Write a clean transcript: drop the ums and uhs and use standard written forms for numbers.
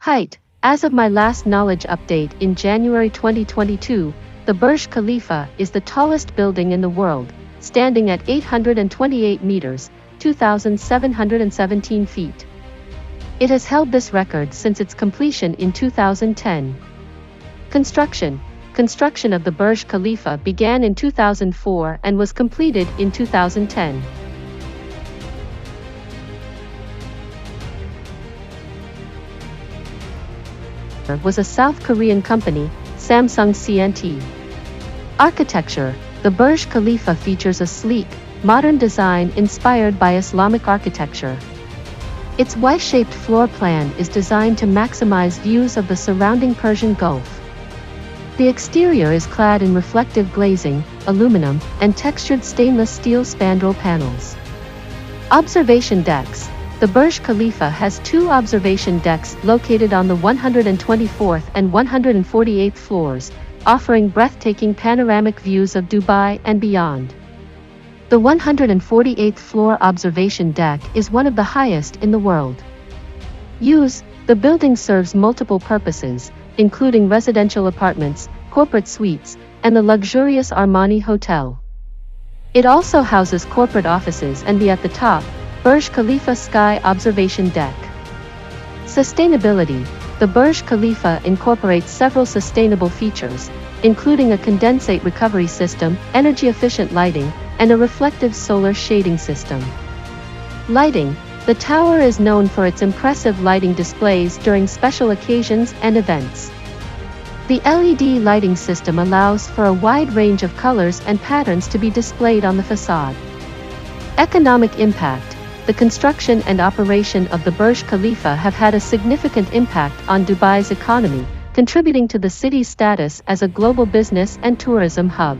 Height. As of my last knowledge update in January 2022, the Burj Khalifa is the tallest building in the world, standing at 828 meters, 2,717 feet. It has held this record since its completion in 2010. Construction. Construction of the Burj Khalifa began in 2004 and was completed in 2010. Was a South Korean company, Samsung C&T. Architecture. The Burj Khalifa features a sleek, modern design inspired by Islamic architecture. Its Y-shaped floor plan is designed to maximize views of the surrounding Persian Gulf. The exterior is clad in reflective glazing, aluminum, and textured stainless steel spandrel panels. Observation decks. The Burj Khalifa has two observation decks located on the 124th and 148th floors, offering breathtaking panoramic views of Dubai and beyond. The 148th floor observation deck is one of the highest in the world. Use. The building serves multiple purposes, including residential apartments, corporate suites, and the luxurious Armani Hotel. It also houses corporate offices and at the top, Burj Khalifa Sky Observation Deck. Sustainability. The Burj Khalifa incorporates several sustainable features, including a condensate recovery system, energy-efficient lighting, and a reflective solar shading system. Lighting. The tower is known for its impressive lighting displays during special occasions and events. The LED lighting system allows for a wide range of colors and patterns to be displayed on the facade. Economic impact. The construction and operation of the Burj Khalifa have had a significant impact on Dubai's economy, contributing to the city's status as a global business and tourism hub.